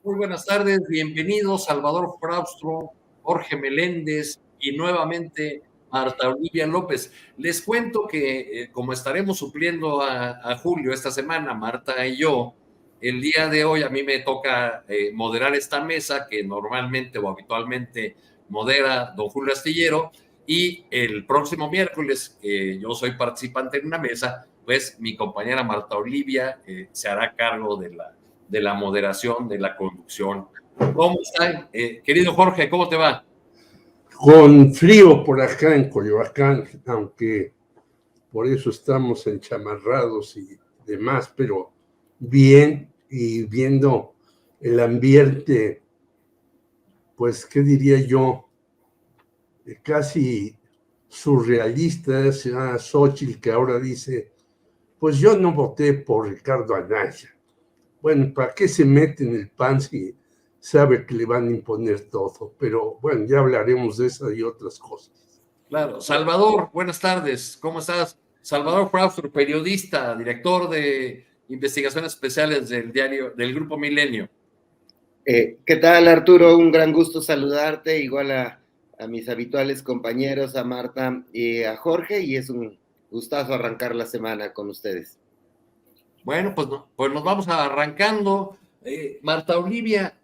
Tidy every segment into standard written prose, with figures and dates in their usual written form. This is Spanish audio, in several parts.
Muy buenas tardes, bienvenidos Salvador Fraustro, Jorge Meléndez y nuevamente Marta Olivia López. Les cuento que como estaremos supliendo a Julio esta semana, Marta y yo, el día de hoy a mí me toca moderar esta mesa que normalmente o habitualmente modera don Julio Astillero, y el próximo miércoles, yo soy participante en una mesa, pues mi compañera Marta Olivia se hará cargo de la moderación, de la conducción. ¿Cómo está, querido Jorge? ¿Cómo te va? Con frío por acá en Coyoacán, aunque por eso estamos enchamarrados y demás, pero bien, y viendo el ambiente, pues, ¿qué diría yo? Casi surrealista, a Xochitl, que ahora dice, pues yo no voté por Ricardo Anaya. Bueno, ¿para qué se mete en el PAN si sabe que le van a imponer todo? Pero bueno, ya hablaremos de eso y otras cosas. Claro. Salvador, buenas tardes. ¿Cómo estás? Salvador Fraustro, periodista, director de investigaciones especiales del Grupo Milenio. ¿Qué tal, Arturo? Un gran gusto saludarte, igual a mis habituales compañeros, a Marta y a Jorge, y es un gustazo arrancar la semana con ustedes. Bueno, pues nos vamos arrancando. Marta Olivia,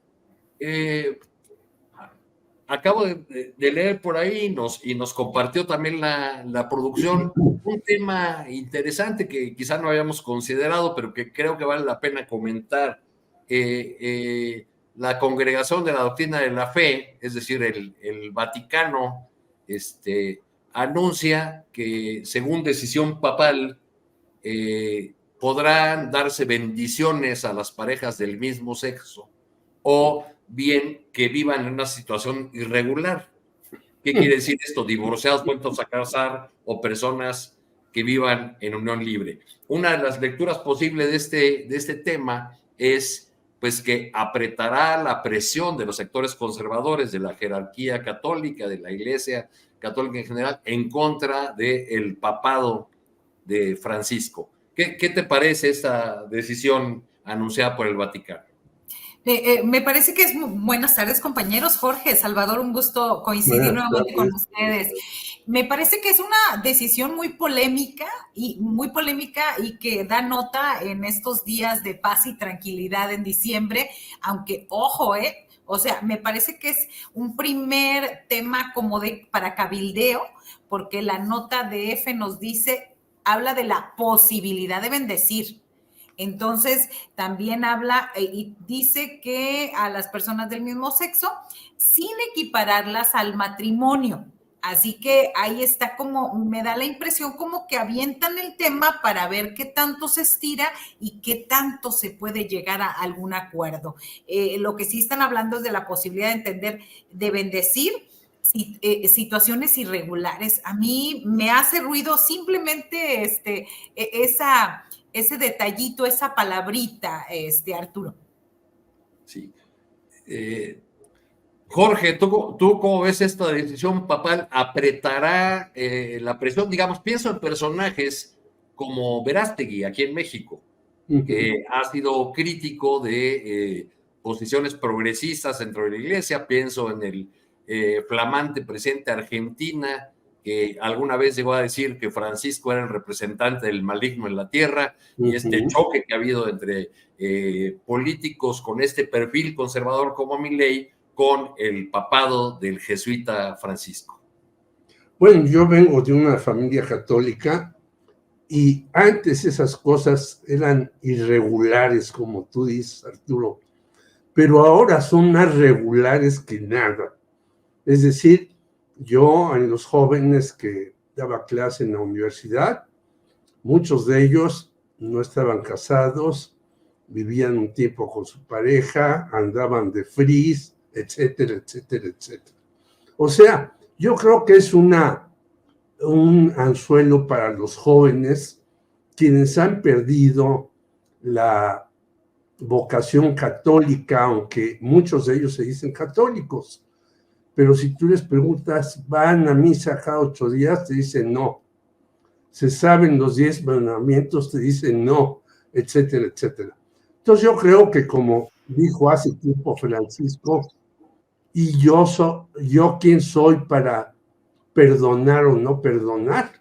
acabo de leer por ahí y nos compartió también la producción un tema interesante que quizá no habíamos considerado, pero que creo que vale la pena comentar. La Congregación de la Doctrina de la Fe, es decir, el Vaticano, anuncia que según decisión papal podrán darse bendiciones a las parejas del mismo sexo o bien que vivan en una situación irregular. ¿Qué quiere decir esto? Divorciados vueltos a casar o personas que vivan en unión libre. Una de las lecturas posibles de este tema es pues que apretará la presión de los sectores conservadores de la jerarquía católica, de la Iglesia católica en general, en contra del papado de Francisco. ¿Qué te parece esta decisión anunciada por el Vaticano? Me parece que es buenas tardes, compañeros. Jorge, Salvador, un gusto coincidir nuevamente con ustedes. Me parece que es una decisión muy polémica y que da nota en estos días de paz y tranquilidad en diciembre, aunque ojo, o sea, me parece que es un primer tema como para cabildeo, porque la nota de F nos habla de la posibilidad de bendecir. Entonces, también habla y dice que a las personas del mismo sexo, sin equipararlas al matrimonio. Así que ahí está como, me da la impresión como que avientan el tema para ver qué tanto se estira y qué tanto se puede llegar a algún acuerdo. Lo que sí están hablando es de la posibilidad de entender, de bendecir situaciones irregulares. A mí me hace ruido simplemente ese detallito, esa palabrita, Arturo. Sí. Jorge, ¿tú cómo ves esta decisión papal? ¿Apretará la presión? Digamos, pienso en personajes como Verástegui aquí en México, que ha sido crítico de posiciones progresistas dentro de la iglesia. Pienso en el flamante presidente de Argentina, que alguna vez llegó a decir que Francisco era el representante del maligno en la tierra, y este choque que ha habido entre políticos con este perfil conservador como Milei con el papado del jesuita Francisco. Bueno, yo vengo de una familia católica y antes esas cosas eran irregulares, como tú dices, Arturo, pero ahora son más regulares que nada. Es decir, yo en los jóvenes que daba clase en la universidad, muchos de ellos no estaban casados, vivían un tiempo con su pareja, andaban de frizz, etcétera, etcétera, etcétera. O sea, yo creo que es un anzuelo para los jóvenes quienes han perdido la vocación católica, aunque muchos de ellos se dicen católicos. Pero si tú les preguntas, ¿van a misa cada 8 días? Te dicen no. ¿Se saben los 10 mandamientos? Te dicen no, etcétera, etcétera. Entonces yo creo que, como dijo hace tiempo Francisco, y yo quién soy para perdonar o no perdonar.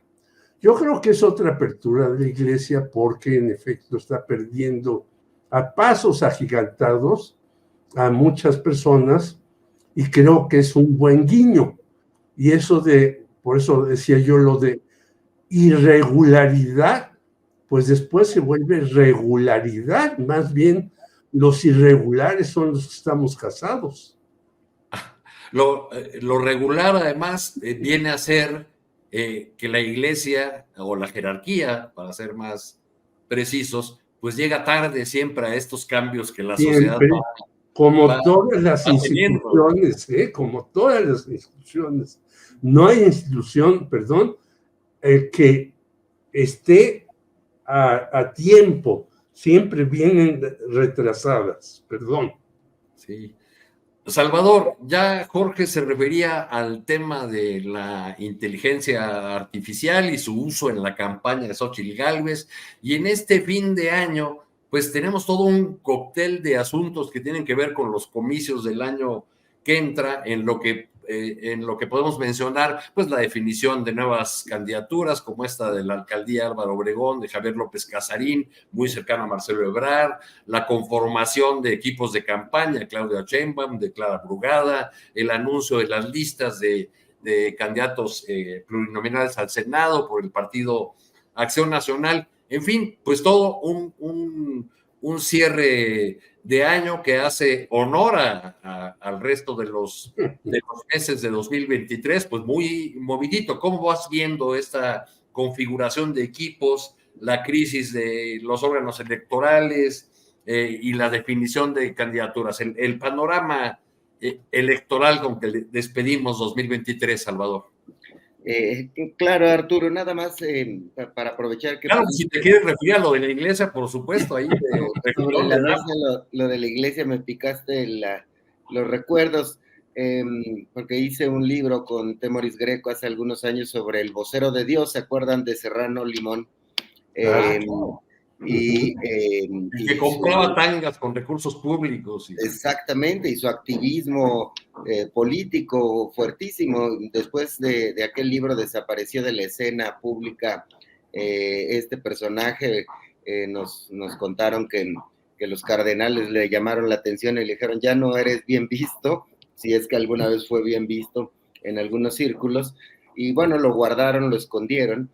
Yo creo que es otra apertura de la iglesia, porque en efecto está perdiendo a pasos agigantados a muchas personas, y creo que es un buen guiño. Y por eso decía yo lo de irregularidad, pues después se vuelve regularidad. Más bien los irregulares son los que estamos casados. Lo regular, además, viene a ser que la iglesia o la jerarquía, para ser más precisos, pues llega tarde siempre a estos cambios que la sociedad Siempre, como va todas las teniendo. instituciones, como todas las instituciones. No hay institución, que esté a tiempo. Siempre vienen retrasadas, perdón. Sí. Salvador, ya Jorge se refería al tema de la inteligencia artificial y su uso en la campaña de Xóchitl Gálvez, y en este fin de año, pues tenemos todo un cóctel de asuntos que tienen que ver con los comicios del año que entra, en lo que podemos mencionar, pues la definición de nuevas candidaturas, como esta de la alcaldía Álvaro Obregón, de Javier López Casarín, muy cercano a Marcelo Ebrard, la conformación de equipos de campaña, Claudia Sheinbaum, de Clara Brugada, el anuncio de las listas de candidatos plurinominales al Senado por el Partido Acción Nacional. En fin, pues todo un cierre de año que hace honor al resto de los meses de 2023, pues muy movidito. ¿Cómo vas viendo esta configuración de equipos, la crisis de los órganos electorales y la definición de candidaturas, el panorama electoral con que despedimos 2023, Salvador? Claro, Arturo, nada más para aprovechar que... Claro, si te quieres referir a lo de la iglesia, por supuesto, ahí sobre la mesa, lo de la iglesia, me picaste los recuerdos, porque hice un libro con Temoris Greco hace algunos años sobre el vocero de Dios, ¿se acuerdan de Serrano Limón? Y que compraba tangas con recursos públicos. Exactamente, y su activismo político fuertísimo. Después de aquel libro desapareció de la escena pública este personaje. Nos contaron que los cardenales le llamaron la atención y le dijeron, ya no eres bien visto, si es que alguna vez fue bien visto en algunos círculos, y bueno, lo guardaron, lo escondieron.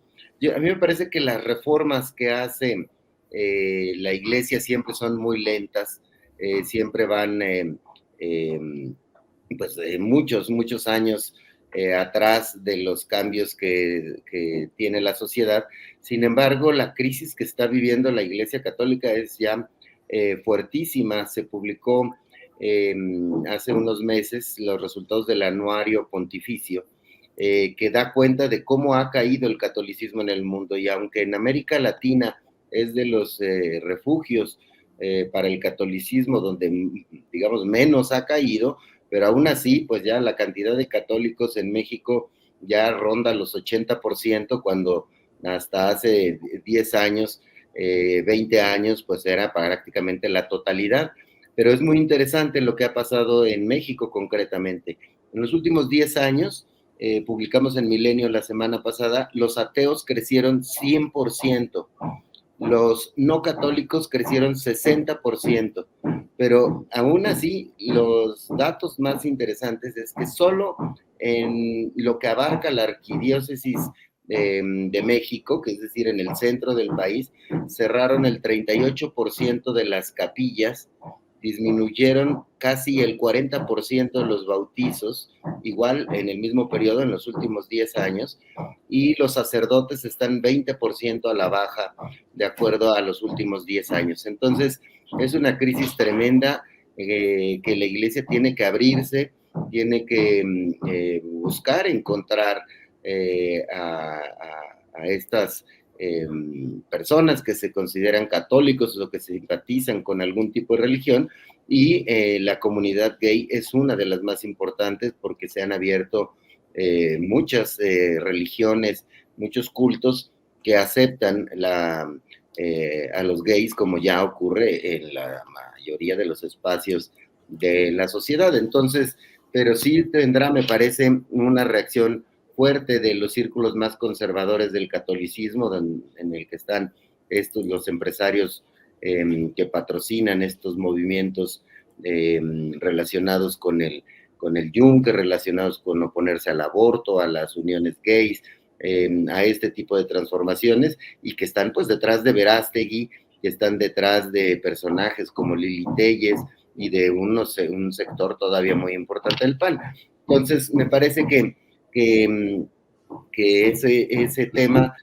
A mí me parece que las reformas que hace la iglesia siempre son muy lentas, siempre van muchos años atrás de los cambios que tiene la sociedad. Sin embargo, la crisis que está viviendo la Iglesia Católica es ya fuertísima. Se publicó hace unos meses los resultados del anuario pontificio, que da cuenta de cómo ha caído el catolicismo en el mundo, y aunque en América Latina es de los refugios para el catolicismo donde, digamos, menos ha caído, pero aún así, pues ya la cantidad de católicos en México ya ronda los 80%, cuando hasta hace 10 años, 20 años, pues era prácticamente la totalidad. Pero es muy interesante lo que ha pasado en México concretamente. En los últimos 10 años, publicamos en Milenio la semana pasada, los ateos crecieron 100%. Los no católicos crecieron 60%, pero aún así los datos más interesantes es que solo en lo que abarca la arquidiócesis de México, que es decir, en el centro del país, cerraron el 38% de las capillas, disminuyeron casi el 40% de los bautizos, igual en el mismo periodo, en los últimos 10 años, y los sacerdotes están 20% a la baja, de acuerdo a los últimos 10 años. Entonces, es una crisis tremenda que la iglesia tiene que abrirse, tiene que buscar encontrar a estas personas que se consideran católicos o que simpatizan con algún tipo de religión, y la comunidad gay es una de las más importantes, porque se han abierto muchas religiones, muchos cultos que aceptan a los gays, como ya ocurre en la mayoría de los espacios de la sociedad. Entonces, pero sí tendrá, me parece, una reacción fuerte de los círculos más conservadores del catolicismo, en el que están los empresarios que patrocinan estos movimientos relacionados con el yunque, relacionados con oponerse al aborto, a las uniones gays, a este tipo de transformaciones, y que están pues detrás de Verástegui, que están detrás de personajes como Lili Téllez y de un sector todavía muy importante del PAN. Entonces, me parece que ese tema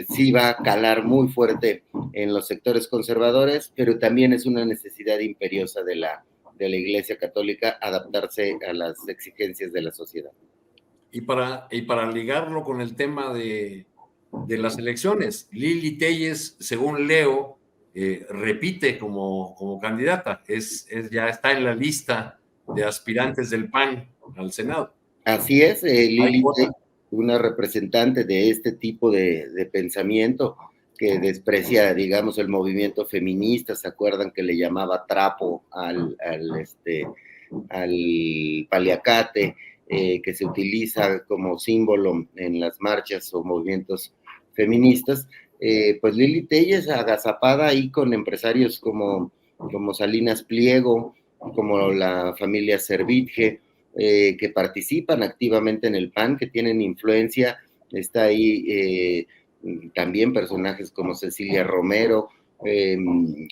sí va a calar muy fuerte en los sectores conservadores, pero también es una necesidad imperiosa de la Iglesia Católica adaptarse a las exigencias de la sociedad. Y para ligarlo con el tema de las elecciones, Lili Téllez, según leo, repite como candidata, ya está en la lista de aspirantes del PAN al Senado. Así es, Lili Téllez, una representante de este tipo de pensamiento que desprecia, digamos, el movimiento feminista. ¿Se acuerdan que le llamaba trapo al paliacate, que se utiliza como símbolo en las marchas o movimientos feministas? Pues Lili Téllez agazapada ahí con empresarios como Salinas Pliego, como la familia Servitje, que participan activamente en el PAN, que tienen influencia. Está ahí también personajes como Cecilia Romero.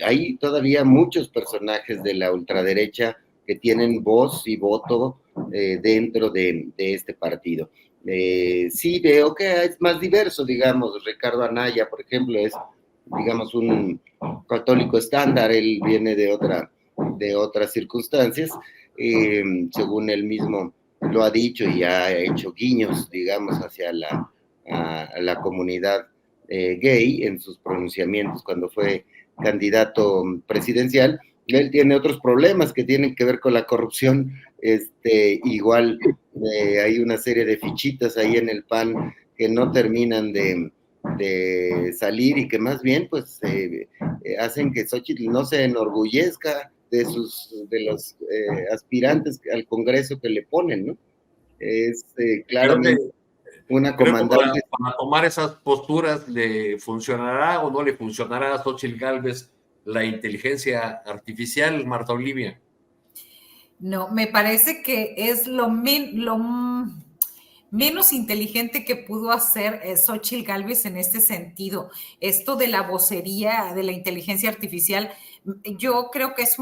Hay todavía muchos personajes de la ultraderecha que tienen voz y voto dentro de este partido. Sí veo que es más diverso, digamos. Ricardo Anaya, por ejemplo, es, digamos, un católico estándar. Él viene de otras circunstancias, según él mismo lo ha dicho, y ha hecho guiños, digamos, hacia la comunidad gay en sus pronunciamientos cuando fue candidato presidencial. Él tiene otros problemas que tienen que ver con la corrupción. Igual hay una serie de fichitas ahí en el PAN que no terminan de salir, y que más bien pues hacen que Xochitl no se enorgullezca de los aspirantes al Congreso que le ponen, ¿no? Es claramente una comandante. Para tomar esas posturas, ¿le funcionará o no le funcionará a Xochitl Gálvez la inteligencia artificial, Marta Olivia? No, me parece que es lo menos inteligente que pudo hacer Xochitl Gálvez en este sentido. Esto de la vocería, de la inteligencia artificial, yo creo que es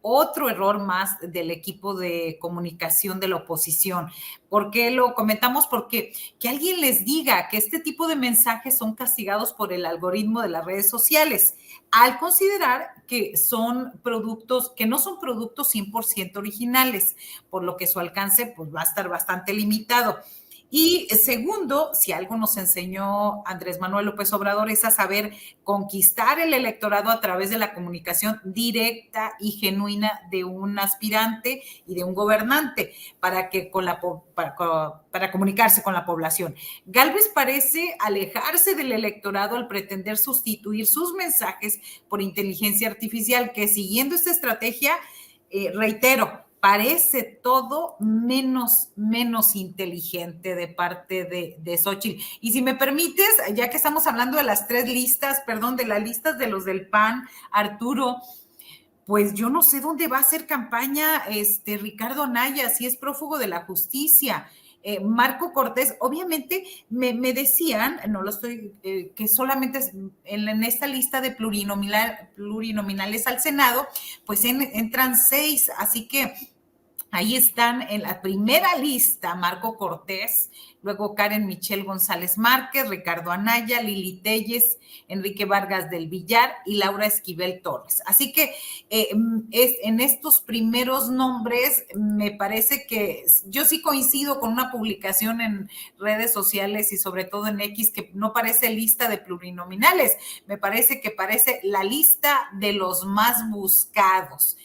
otro error más del equipo de comunicación de la oposición. ¿Por qué lo comentamos? Porque que alguien les diga que este tipo de mensajes son castigados por el algoritmo de las redes sociales, al considerar que son productos, que no son productos 100% originales, por lo que su alcance pues, va a estar bastante limitado. Y segundo, si algo nos enseñó Andrés Manuel López Obrador es a saber conquistar el electorado a través de la comunicación directa y genuina de un aspirante y de un gobernante para comunicarse con la población. Gálvez parece alejarse del electorado al pretender sustituir sus mensajes por inteligencia artificial, que siguiendo esta estrategia, reitero, parece todo menos inteligente de parte de Xochitl. Y si me permites, ya que estamos hablando de las tres listas, de las listas de los del PAN, Arturo, pues yo no sé dónde va a hacer campaña Ricardo Anaya, si es prófugo de la justicia. Marco Cortés, obviamente me decían, no lo estoy, que solamente en esta lista de plurinominales al Senado, pues entran 6, así que ahí están en la primera lista Marco Cortés, luego Karen Michelle González Márquez, Ricardo Anaya, Lili Téllez, Enrique Vargas del Villar y Laura Esquivel Torres. Así que en estos primeros nombres me parece que yo sí coincido con una publicación en redes sociales y sobre todo en X que no parece lista de plurinominales, me parece que parece la lista de los más buscados.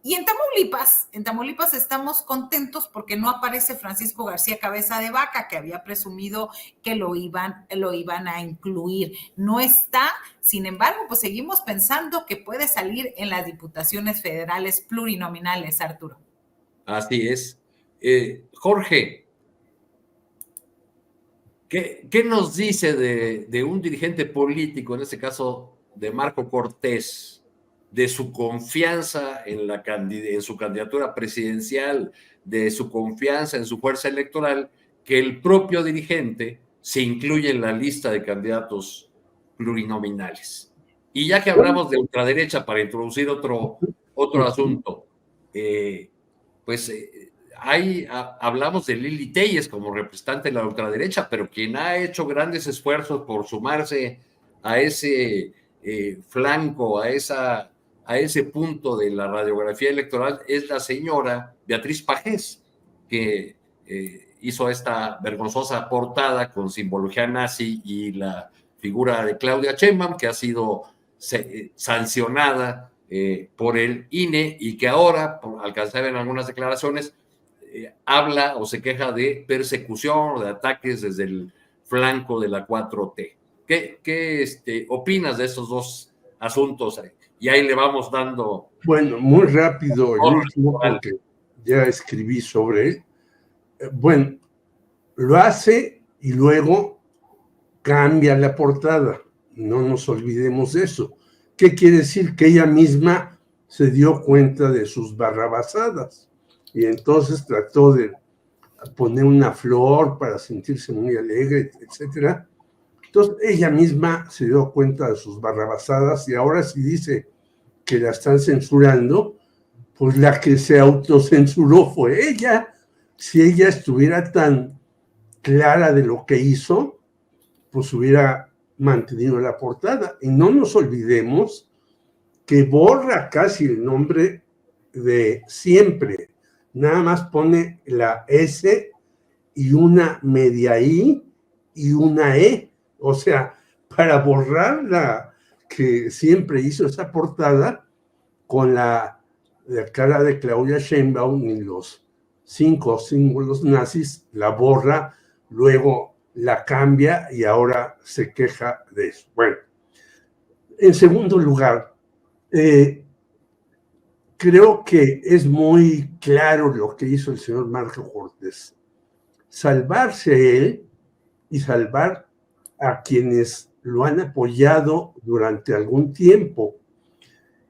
Y en Tamaulipas estamos contentos porque no aparece Francisco García Cabeza de Vaca, que había presumido que lo iban a incluir. No está, sin embargo, pues seguimos pensando que puede salir en las diputaciones federales plurinominales, Arturo. Así es. Jorge, ¿qué nos dice de un dirigente político, en este caso de Marco Cortés, de su confianza en su candidatura presidencial, de su confianza en su fuerza electoral, que el propio dirigente se incluye en la lista de candidatos plurinominales? Y ya que hablamos de ultraderecha, para introducir otro asunto, hablamos de Lili Téllez como representante de la ultraderecha, pero quien ha hecho grandes esfuerzos por sumarse a ese flanco, a ese punto de la radiografía electoral, es la señora Beatriz Pajés, que hizo esta vergonzosa portada con simbología nazi y la figura de Claudia Sheinbaum, que ha sido sancionada por el INE y que ahora, alcancé a ver en algunas declaraciones, habla o se queja de persecución o de ataques desde el flanco de la 4T. ¿Qué opinas de estos dos asuntos? Y ahí le vamos dando... Bueno, muy rápido, el último, porque ya escribí sobre él. Bueno, lo hace y luego cambia la portada. No nos olvidemos de eso. ¿Qué quiere decir? Que ella misma se dio cuenta de sus barrabasadas y entonces trató de poner una flor para sentirse muy alegre, etcétera. Entonces ella misma se dio cuenta de sus barrabasadas y ahora sí dice que la están censurando, pues la que se autocensuró fue ella. Si ella estuviera tan clara de lo que hizo, pues hubiera mantenido la portada. Y no nos olvidemos que borra casi el nombre de siempre. Nada más pone la S y una media I y una E. O sea, para borrar la que siempre hizo esa portada con la cara de Claudia Sheinbaum y los 5 símbolos nazis, la borra, luego la cambia y ahora se queja de eso. Bueno, en segundo lugar, creo que es muy claro lo que hizo el señor Marco Cortés. Salvarse él y salvar a quienes lo han apoyado durante algún tiempo.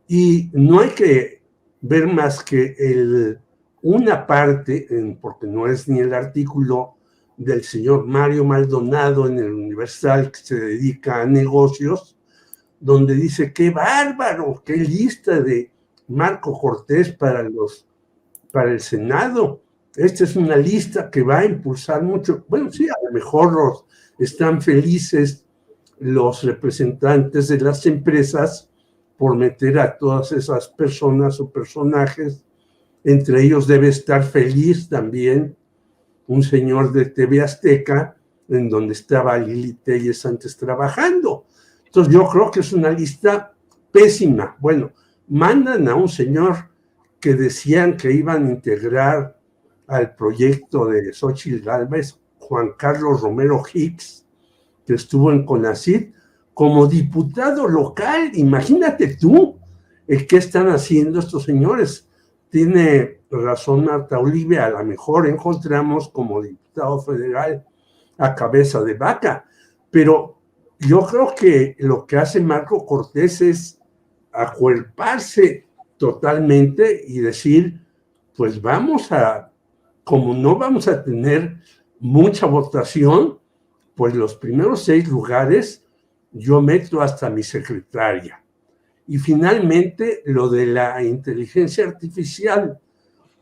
Y no hay que ver más que una parte, porque no es ni el artículo del señor Mario Maldonado en el Universal, que se dedica a negocios, donde dice, qué bárbaro, qué lista de Marco Cortés para el Senado. Esta es una lista que va a impulsar mucho. Bueno, sí, a lo mejor están felices los representantes de las empresas por meter a todas esas personas o personajes. Entre ellos debe estar feliz también un señor de TV Azteca, en donde estaba Lili Téllez antes trabajando. Entonces yo creo que es una lista pésima. Bueno, mandan a un señor que decían que iban a integrar al proyecto de Xóchitl Gálvez, Juan Carlos Romero Hicks, que estuvo en CONACYT, como diputado local. Imagínate tú qué están haciendo estos señores. Tiene razón Marta Olivia, a lo mejor encontramos como diputado federal a Cabeza de Vaca, pero yo creo que lo que hace Marco Cortés es acuerparse totalmente y decir, pues como no vamos a tener mucha votación, pues los primeros 6 lugares yo meto hasta mi secretaria. Y finalmente lo de la inteligencia artificial,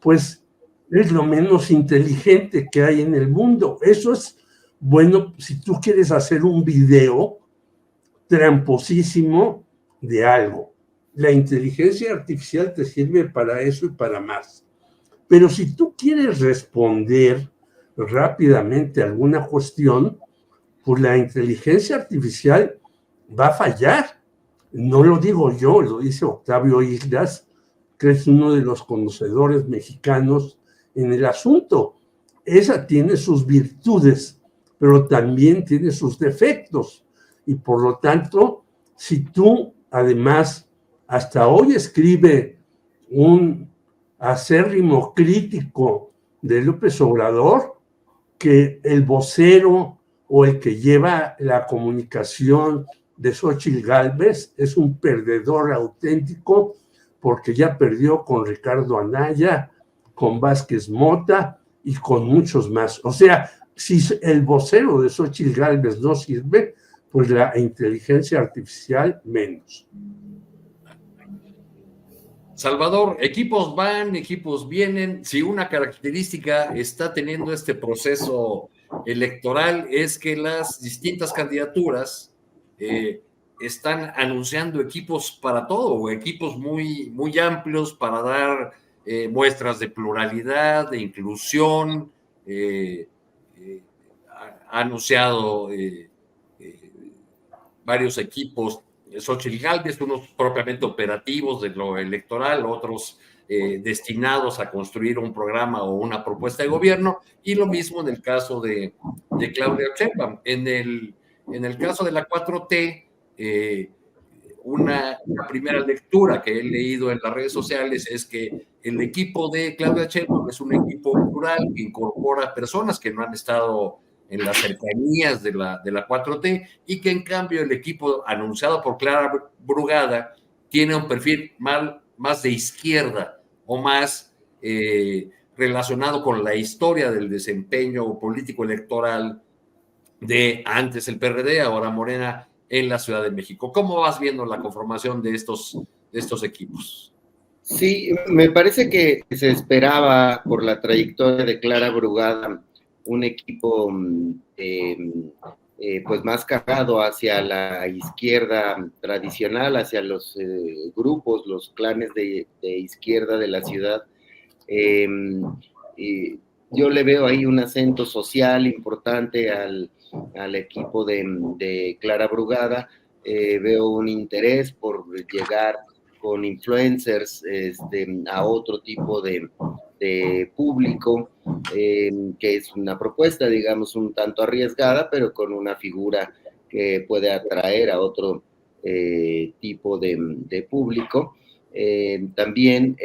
pues es lo menos inteligente que hay en el mundo. Eso es bueno si tú quieres hacer un video tramposísimo de algo. La inteligencia artificial te sirve para eso y para más. Pero si tú quieres responder rápidamente a alguna cuestión, pues la inteligencia artificial va a fallar. No lo digo yo, lo dice Octavio Islas, que es uno de los conocedores mexicanos en el asunto. Esa tiene sus virtudes, pero también tiene sus defectos. Y por lo tanto, si tú, además, hasta hoy escribe un acérrimo crítico de López Obrador, que el vocero o el que lleva la comunicación de Xóchitl Gálvez es un perdedor auténtico, porque ya perdió con Ricardo Anaya, con Vázquez Mota y con muchos más. O sea, si el vocero de Xóchitl Gálvez no sirve, pues la inteligencia artificial menos. Salvador, equipos van, equipos vienen. Si una característica está teniendo este proceso electoral es que las distintas candidaturas están anunciando equipos para todo, o equipos muy, muy amplios para dar muestras de pluralidad, de inclusión. Ha anunciado varios equipos, Xóchitl Gálvez, unos propiamente operativos de lo electoral, otros destinados a construir un programa o una propuesta de gobierno, y lo mismo en el caso de Claudia Sheinbaum. En el caso de la 4T, una primera lectura que he leído en las redes sociales es que el equipo de Claudia Sheinbaum es un equipo plural que incorpora personas que no han estado en las cercanías de la 4T, y que en cambio el equipo anunciado por Clara Brugada tiene un perfil más de izquierda, o más relacionado con la historia del desempeño político electoral de antes el PRD, ahora Morena, en la Ciudad de México. ¿Cómo vas viendo la conformación de estos equipos? Sí, me parece que se esperaba, por la trayectoria de Clara Brugada, un equipo pues más cargado hacia la izquierda tradicional, hacia los grupos, los clanes de izquierda de la ciudad. Yo le veo ahí un acento social importante al equipo de Clara Brugada. Veo un interés por llegar con influencers a otro tipo de público, que es una propuesta, digamos, un tanto arriesgada, pero con una figura que puede atraer a otro tipo de público. También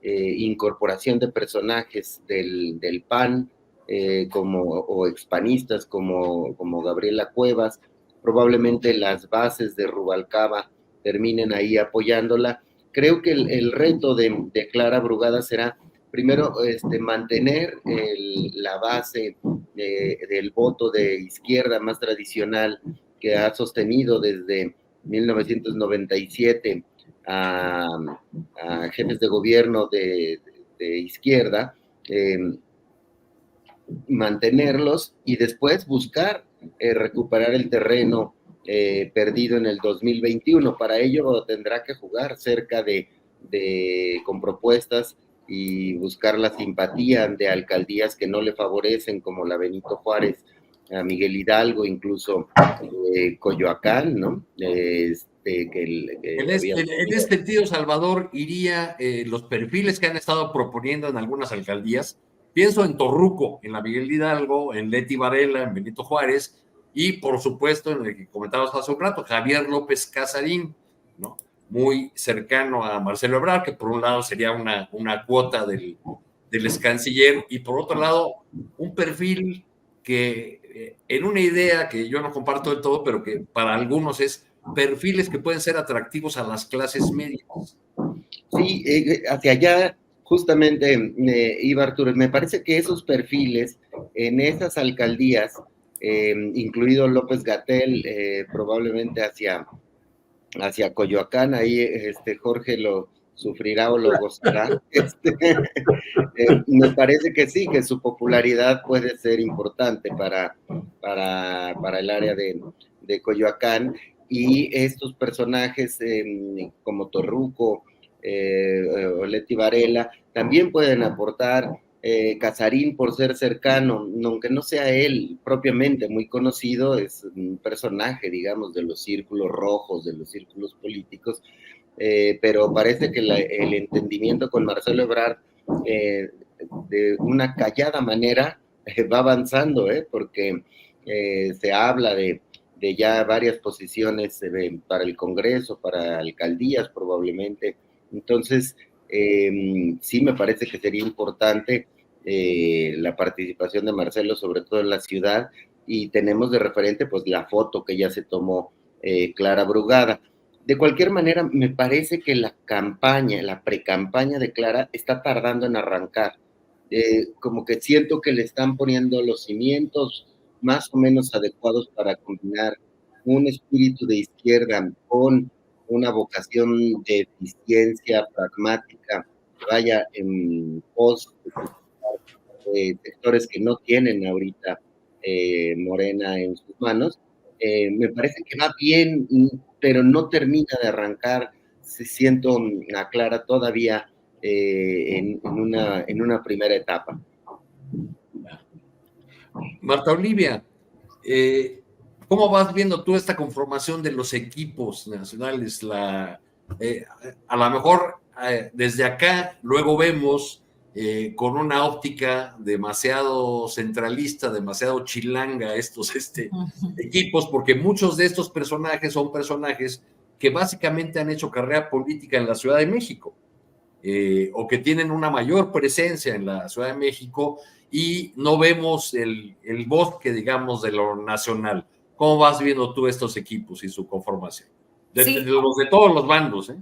incorporación de personajes del PAN, o expanistas como Gabriela Cuevas. Probablemente las bases de Rubalcaba terminen ahí apoyándola. Creo que el reto de Clara Brugada será, primero, mantener la base del voto de izquierda más tradicional que ha sostenido desde 1997 a jefes de gobierno de izquierda, mantenerlos, y después buscar recuperar el terreno perdido en el 2021. Para ello tendrá que jugar cerca con propuestas y buscar la simpatía de alcaldías que no le favorecen, como la Benito Juárez, a Miguel Hidalgo, incluso Coyoacán, ¿no? En este sentido, Salvador, iría los perfiles que han estado proponiendo en algunas alcaldías. Pienso en Torruco, en la Miguel Hidalgo, en Leti Varela, en Benito Juárez, y por supuesto, en el que comentabas hace un rato, Javier López Casarín, ¿no? Muy cercano a Marcelo Ebrard, que por un lado sería una cuota del ex canciller, y por otro lado, un perfil que, en una idea que yo no comparto del todo, pero que para algunos es perfiles que pueden ser atractivos a las clases medias. Sí, hacia allá justamente iba Arturo. Me parece que esos perfiles en esas alcaldías, incluido López-Gatell, probablemente hacia Coyoacán, ahí Jorge lo sufrirá o lo gozará. Me parece que sí, que su popularidad puede ser importante para el área de Coyoacán, y estos personajes como Torruco o Leti Varela también pueden aportar. Casarín, por ser cercano, aunque no sea él propiamente muy conocido, es un personaje, digamos, de los círculos rojos, de los círculos políticos, pero parece que el entendimiento con Marcelo Ebrard de una callada manera va avanzando, porque se habla de ya varias posiciones para el Congreso, para alcaldías probablemente. Entonces, sí me parece que sería importante la participación de Marcelo, sobre todo en la ciudad, y tenemos de referente pues la foto que ya se tomó Clara Brugada. De cualquier manera, me parece que la campaña, la precampaña de Clara está tardando en arrancar. Como que siento que le están poniendo los cimientos más o menos adecuados para combinar un espíritu de izquierda con una vocación de eficiencia pragmática que vaya en pos de sectores que no tienen ahorita Morena en sus manos. Me parece que va bien, pero no termina de arrancar. Siento a Clara todavía en una primera etapa. Marta Olivia, ¿cómo vas viendo tú esta conformación de los equipos nacionales? A lo mejor desde acá luego vemos con una óptica demasiado centralista, demasiado chilanga estos equipos, porque muchos de estos personajes son personajes que básicamente han hecho carrera política en la Ciudad de México, o que tienen una mayor presencia en la Ciudad de México, y no vemos el bosque, digamos, de lo nacional. ¿Cómo vas viendo tú estos equipos y su conformación? Sí. De todos los bandos, ¿eh?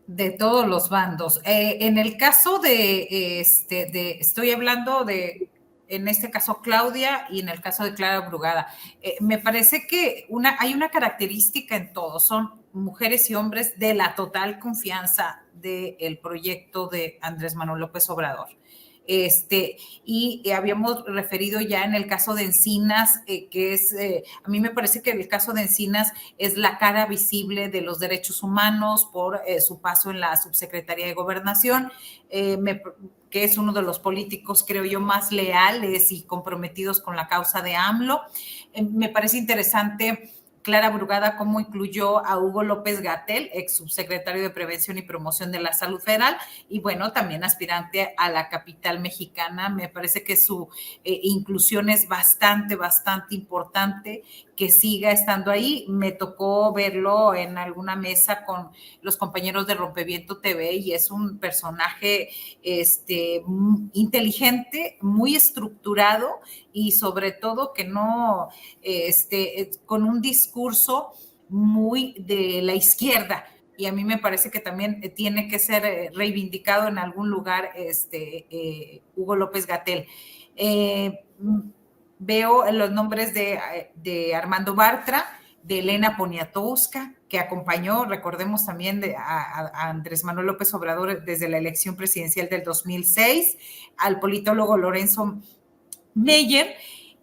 De todos los bandos. En el caso estoy hablando de, en este caso, Claudia, y en el caso de Clara Brugada. Me parece que hay una característica en todos, son mujeres y hombres de la total confianza del proyecto de Andrés Manuel López Obrador. Y habíamos referido ya en el caso de Encinas, que es, a mí me parece que el caso de Encinas es la cara visible de los derechos humanos por su paso en la subsecretaría de Gobernación, que es uno de los políticos, creo yo, más leales y comprometidos con la causa de AMLO. Me parece interesante Clara Brugada cómo incluyó a Hugo López-Gatell, ex subsecretario de Prevención y Promoción de la Salud Federal, y bueno, también aspirante a la capital mexicana. Me parece que su inclusión es bastante importante, que siga estando ahí. Me tocó verlo en alguna mesa con los compañeros de Rompeviento TV, y es un personaje inteligente, muy estructurado, y sobre todo que no, con un discurso muy de la izquierda, y a mí me parece que también tiene que ser reivindicado en algún lugar Hugo López-Gatell. Veo los nombres de Armando Bartra, de Elena Poniatowska, que acompañó, recordemos también, a Andrés Manuel López Obrador desde la elección presidencial del 2006, al politólogo Lorenzo Meyer.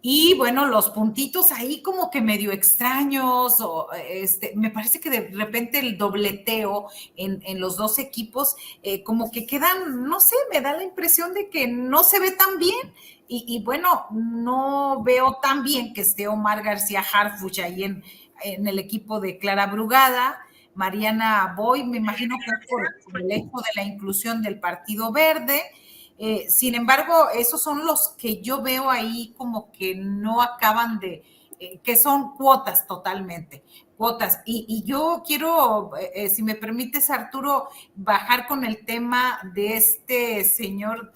Y bueno, los puntitos ahí como que medio extraños, me parece que de repente el dobleteo en los dos equipos como que quedan, no sé, me da la impresión de que no se ve tan bien. Y bueno, no veo tan bien que esté Omar García Harfuch ahí en el equipo de Clara Brugada. Mariana Boy, me imagino que es por el hecho de la inclusión del Partido Verde. Sin embargo, esos son los que yo veo ahí como que no acaban de, que son cuotas totalmente, cuotas. Y yo quiero, si me permites, Arturo, bajar con el tema de este señor,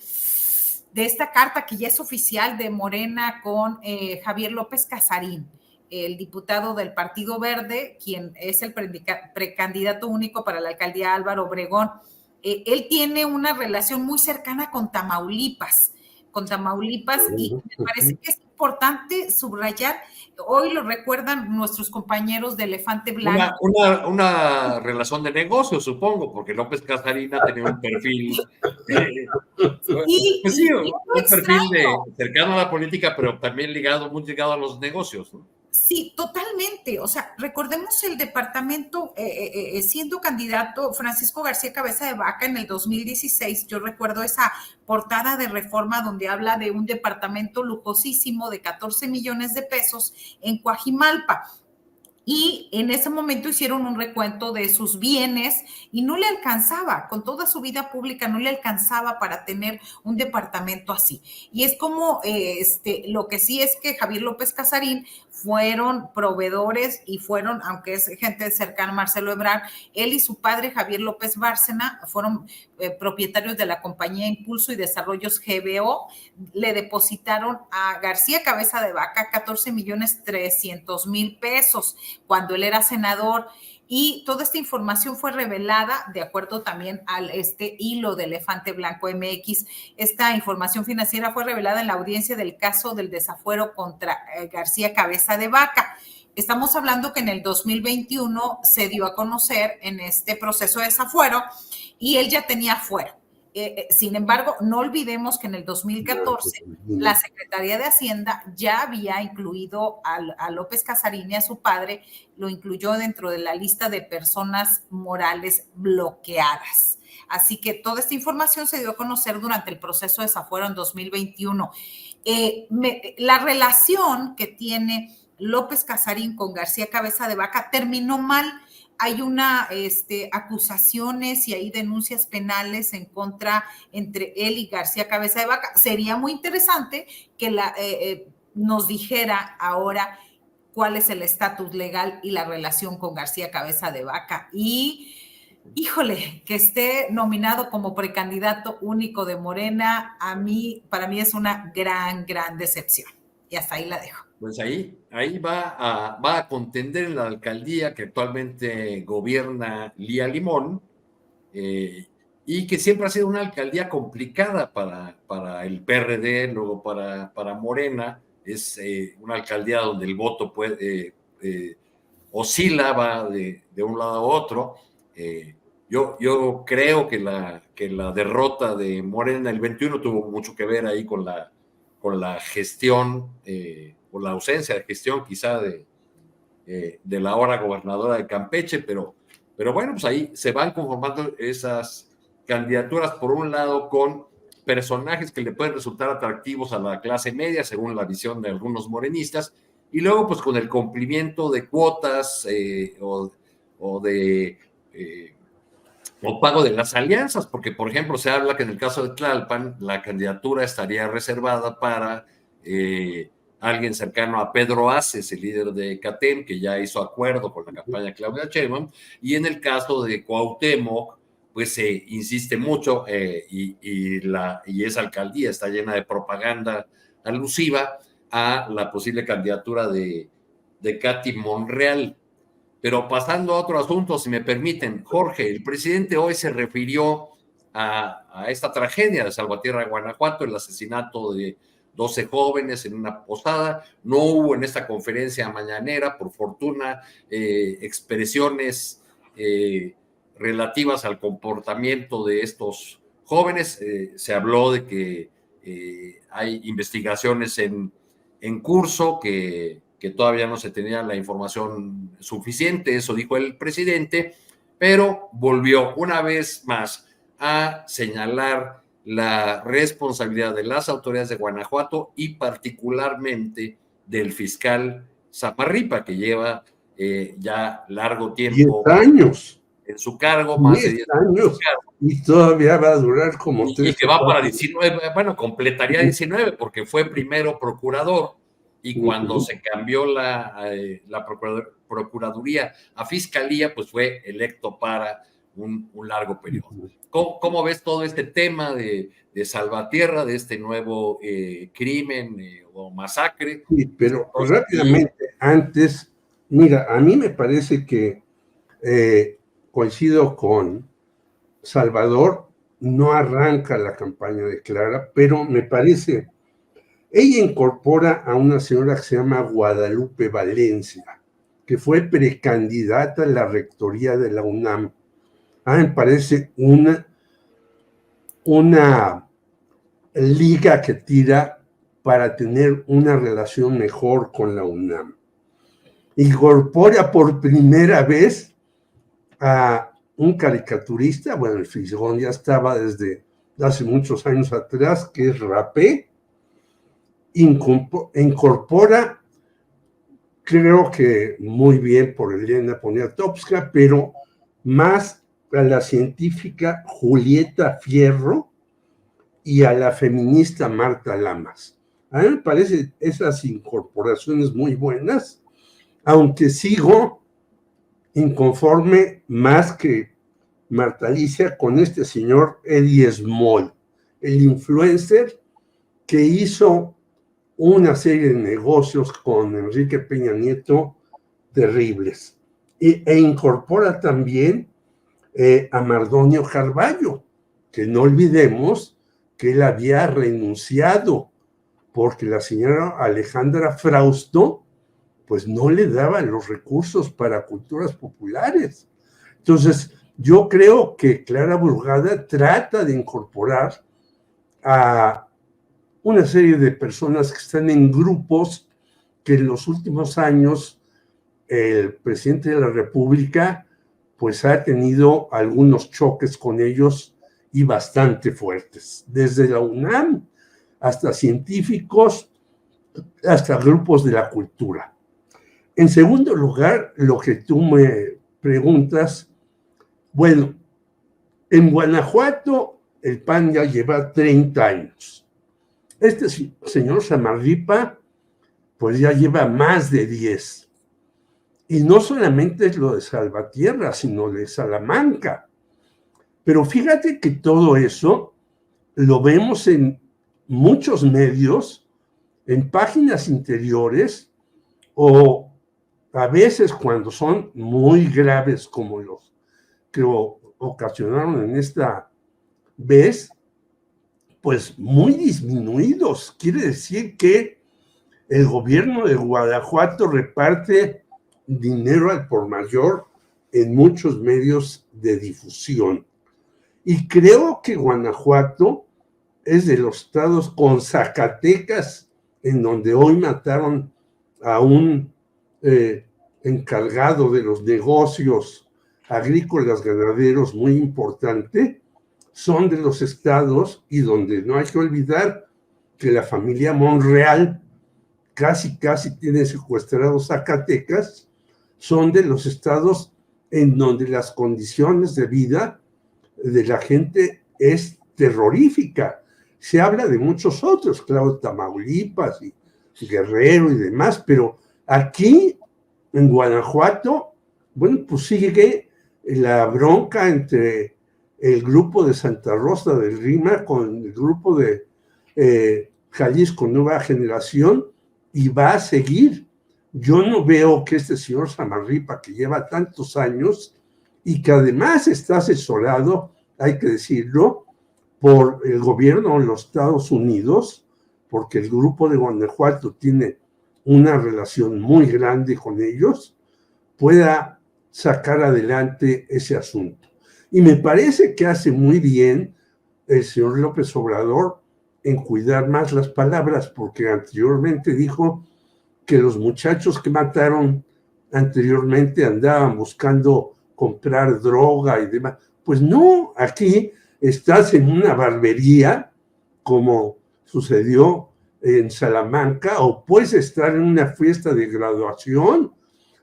de esta carta que ya es oficial de Morena con Javier López Casarín, el diputado del Partido Verde, quien es el precandidato único para la alcaldía Álvaro Obregón. Él tiene una relación muy cercana con Tamaulipas, y me parece que es importante subrayar, hoy lo recuerdan nuestros compañeros de Elefante Blanco. Una relación de negocio, supongo, porque López Casarín ha tenido un perfil, un perfil cercano a la política, pero también muy ligado a los negocios, ¿no? Sí, totalmente. O sea, recordemos el departamento, siendo candidato Francisco García Cabeza de Vaca en el 2016, yo recuerdo esa portada de Reforma donde habla de un departamento lujosísimo de 14 millones de pesos en Coajimalpa. y en ese momento hicieron un recuento de sus bienes y no le alcanzaba, con toda su vida pública no le alcanzaba para tener un departamento así. Y es como, lo que sí es que Javier López Casarín fueron proveedores y fueron, aunque es gente cercana a Marcelo Ebrard, él y su padre Javier López Bárcena fueron propietarios de la compañía Impulso y Desarrollos GBO, le depositaron a García Cabeza de Vaca 14,300,000 pesos cuando él era senador, y toda esta información fue revelada de acuerdo también al hilo de Elefante Blanco MX. Esta información financiera fue revelada en la audiencia del caso del desafuero contra García Cabeza de Vaca. Estamos hablando que en el 2021 se dio a conocer en este proceso de desafuero y él ya tenía fuero. Sin embargo, no olvidemos que en el 2014 la Secretaría de Hacienda ya había incluido a López Casarín y a su padre, lo incluyó dentro de la lista de personas morales bloqueadas. Así que toda esta información se dio a conocer durante el proceso de desafuero en 2021. La relación que tiene López Casarín con García Cabeza de Vaca terminó mal. Hay acusaciones y hay denuncias penales en contra entre él y García Cabeza de Vaca. Sería muy interesante que nos dijera ahora cuál es el estatus legal y la relación con García Cabeza de Vaca. Y, híjole, que esté nominado como precandidato único de Morena, para mí es una gran, gran decepción. Y hasta ahí la dejo. Pues ahí va a contender en la alcaldía que actualmente gobierna Lía Limón, y que siempre ha sido una alcaldía complicada para el PRD, luego para Morena. Es una alcaldía donde el voto oscila, va de un lado a otro. Yo creo que la derrota de Morena el 21 tuvo mucho que ver ahí con la gestión, o la ausencia de gestión quizá de la ahora gobernadora de Campeche, pero bueno, pues ahí se van conformando esas candidaturas, por un lado con personajes que le pueden resultar atractivos a la clase media, según la visión de algunos morenistas, y luego pues con el cumplimiento de cuotas o pago de las alianzas, porque por ejemplo se habla que en el caso de Tlalpan la candidatura estaría reservada para alguien cercano a Pedro Aces, el líder de CATEM, que ya hizo acuerdo con la campaña de Claudia Sheinbaum, y en el caso de Cuauhtémoc, pues se insiste mucho, y esa alcaldía está llena de propaganda alusiva a la posible candidatura de Katy Monreal. Pero pasando a otro asunto, si me permiten, Jorge, el presidente hoy se refirió a esta tragedia de Salvatierra, Guanajuato, el asesinato de 12 jóvenes en una posada. No hubo en esta conferencia mañanera, por fortuna, expresiones relativas al comportamiento de estos jóvenes. Se habló de que hay investigaciones en curso, que todavía no se tenía la información suficiente, eso dijo el presidente, pero volvió una vez más a señalar la responsabilidad de las autoridades de Guanajuato y particularmente del fiscal Zamarripa, que lleva ya largo tiempo 10 años en su cargo, más de 10 años, y todavía va a durar como 3. Y que va para 19, bueno, completaría 19, porque fue primero procurador, y cuando se cambió la procuraduría a fiscalía, pues fue electo para un largo periodo. ¿Cómo ves todo este tema de Salvatierra, de este nuevo crimen o masacre? Sí, pero rápidamente, antes, mira, a mí me parece que coincido con Salvador, no arranca la campaña de Clara, pero me parece, ella incorpora a una señora que se llama Guadalupe Valencia, que fue precandidata a la rectoría de la UNAM. Me parece una liga que tira para tener una relación mejor con la UNAM. Incorpora por primera vez a un caricaturista, bueno, el Fisgón ya estaba desde hace muchos años atrás, que es Rapé. Incorpora creo que muy bien por Elena Poniatowska, pero más a la científica Julieta Fierro y a la feminista Marta Lamas. A mí me parecen esas incorporaciones muy buenas, aunque sigo inconforme más que Marta Alicia con este señor Eddie Small, el influencer que hizo una serie de negocios con Enrique Peña Nieto terribles. E incorpora también a Mardonio Carballo, que no olvidemos que él había renunciado porque la señora Alejandra Frausto pues no le daba los recursos para culturas populares. Entonces, yo creo que Clara Brugada trata de incorporar a una serie de personas que están en grupos que en los últimos años el presidente de la República pues ha tenido algunos choques con ellos y bastante fuertes, desde la UNAM hasta científicos, hasta grupos de la cultura. En segundo lugar, lo que tú me preguntas, bueno, en Guanajuato el PAN ya lleva 30 años. Este señor Samarripa, pues ya lleva más de 10. Y no solamente es lo de Salvatierra, sino de Salamanca. Pero fíjate que todo eso lo vemos en muchos medios, en páginas interiores, o a veces cuando son muy graves como los que ocasionaron en esta vez, pues muy disminuidos. Quiere decir que el gobierno de Guanajuato reparte dinero al por mayor en muchos medios de difusión. Y creo que Guanajuato es de los estados con Zacatecas, en donde hoy mataron a un encargado de los negocios agrícolas ganaderos muy importante, son de los estados y donde no hay que olvidar que la familia Monreal casi tiene secuestrado Zacatecas, son de los estados en donde las condiciones de vida de la gente es terrorífica. Se habla de muchos otros, claro, Tamaulipas y Guerrero y demás, pero aquí en Guanajuato, bueno, pues sigue la bronca entre el grupo de Santa Rosa del Rima con el grupo de Jalisco Nueva Generación y va a seguir. Yo no veo que este señor Samarripa, que lleva tantos años y que además está asesorado, hay que decirlo, por el gobierno de los Estados Unidos, porque el grupo de Guanajuato tiene una relación muy grande con ellos, pueda sacar adelante ese asunto. Y me parece que hace muy bien el señor López Obrador en cuidar más las palabras, porque anteriormente dijo que los muchachos que mataron anteriormente andaban buscando comprar droga y demás. Pues no, aquí estás en una barbería, como sucedió en Salamanca, o puedes estar en una fiesta de graduación,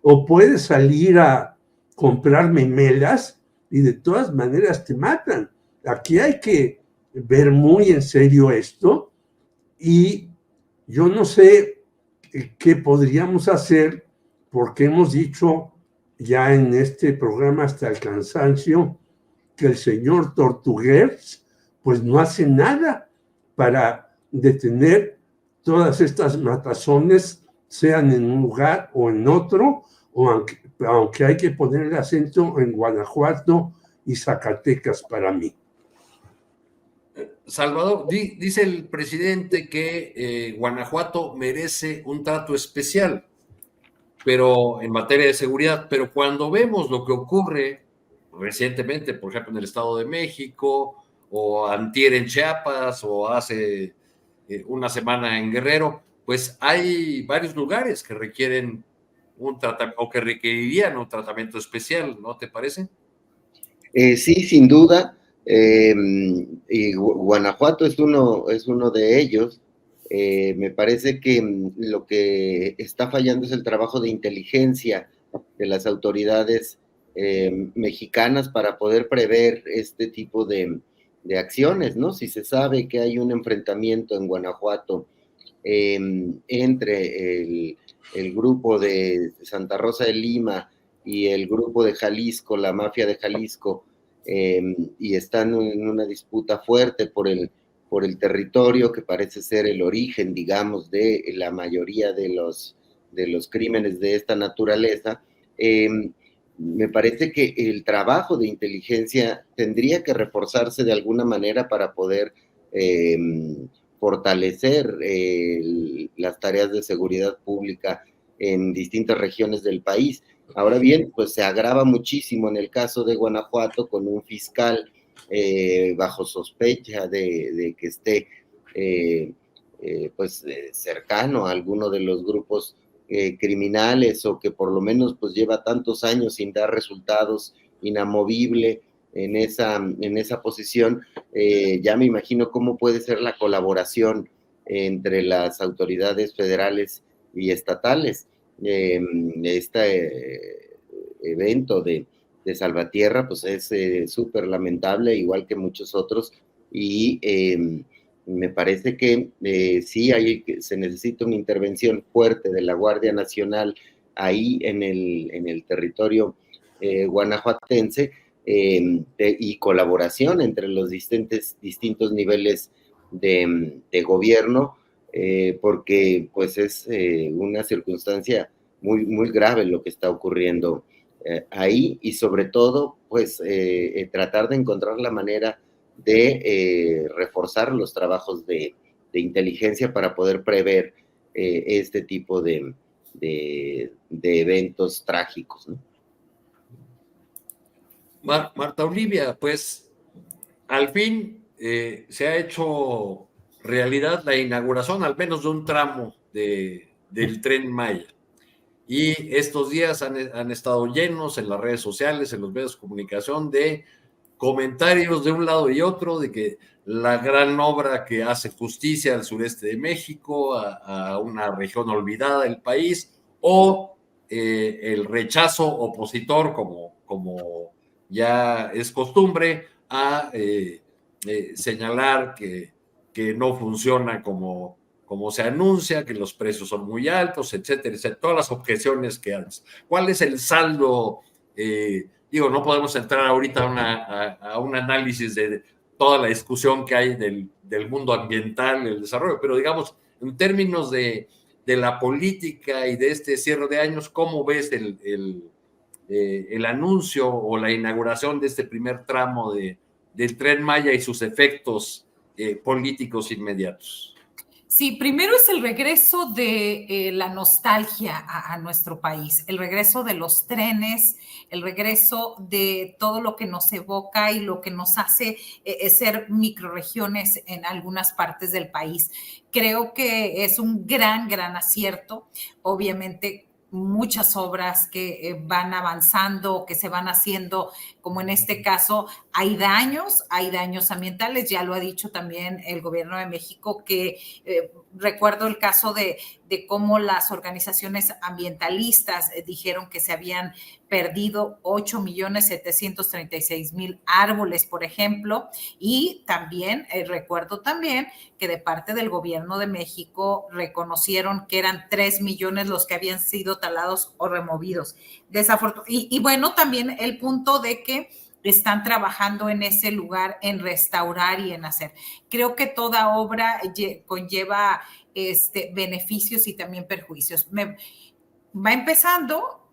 o puedes salir a comprar memelas y de todas maneras te matan. Aquí hay que ver muy en serio esto y yo no sé qué podríamos hacer porque hemos dicho ya en este programa hasta el cansancio que el señor Tortuguers pues no hace nada para detener todas estas matazones, sean en un lugar o en otro, o aunque hay que poner el acento en Guanajuato y Zacatecas para mí. Salvador, dice el presidente que Guanajuato merece un trato especial, pero en materia de seguridad, pero cuando vemos lo que ocurre recientemente, por ejemplo, en el Estado de México, o antier en Chiapas, o hace una semana en Guerrero, pues hay varios lugares que requieren un tratamiento, o que requerirían un tratamiento especial, ¿no te parece? Sí, sin duda. Y Guanajuato es uno de ellos. Me parece que lo que está fallando es el trabajo de inteligencia de las autoridades mexicanas para poder prever este tipo de acciones, ¿no? Si se sabe que hay un enfrentamiento en Guanajuato entre el grupo de Santa Rosa de Lima y el grupo de Jalisco, la mafia de Jalisco, y están en una disputa fuerte por el territorio que parece ser el origen, digamos, de la mayoría de los crímenes de esta naturaleza. Me parece que el trabajo de inteligencia tendría que reforzarse de alguna manera para poder fortalecer las tareas de seguridad pública en distintas regiones del país. Ahora bien, pues se agrava muchísimo en el caso de Guanajuato con un fiscal bajo sospecha de que esté cercano a alguno de los grupos criminales, o que por lo menos pues lleva tantos años sin dar resultados, inamovible en esa posición. Ya me imagino cómo puede ser la colaboración entre las autoridades federales y estatales. Este evento de Salvatierra pues es súper lamentable, igual que muchos otros, y me parece que sí se necesita una intervención fuerte de la Guardia Nacional ahí en el territorio guanajuatense, y colaboración entre los distintos niveles de gobierno, porque pues es una circunstancia muy, muy grave lo que está ocurriendo ahí, y sobre todo pues tratar de encontrar la manera de reforzar los trabajos de inteligencia para poder prever este tipo de eventos trágicos, ¿no? Marta Olivia, pues al fin se ha hecho realidad la inauguración, al menos de un tramo del Tren Maya. Y estos días han estado llenos en las redes sociales, en los medios de comunicación, de comentarios de un lado y otro, de que la gran obra que hace justicia al sureste de México, a una región olvidada del país, o el rechazo opositor, como ya es costumbre, a señalar que no funciona como se anuncia, que los precios son muy altos, etcétera, etcétera, todas las objeciones que haces. ¿Cuál es el saldo? Digo, no podemos entrar ahorita a un análisis de toda la discusión que hay del mundo ambiental, el desarrollo, pero digamos, en términos de la política y de este cierre de años, ¿cómo ves el anuncio o la inauguración de este primer tramo del Tren Maya y sus efectos políticos inmediatos? Sí, primero es el regreso de la nostalgia a nuestro país, el regreso de los trenes, el regreso de todo lo que nos evoca y lo que nos hace ser microrregiones en algunas partes del país. Creo que es un gran, gran acierto. Obviamente, muchas obras que van avanzando, que se van haciendo, como en este caso, hay daños ambientales, ya lo ha dicho también el gobierno de México, que recuerdo el caso de cómo las organizaciones ambientalistas dijeron que se habían perdido 8.736.000 árboles, por ejemplo, y también recuerdo también que de parte del gobierno de México reconocieron que eran 3 millones los que habían sido talados o removidos. Y bueno, también el punto de que están trabajando en ese lugar, en restaurar y en hacer. Creo que toda obra conlleva beneficios y también perjuicios. Va empezando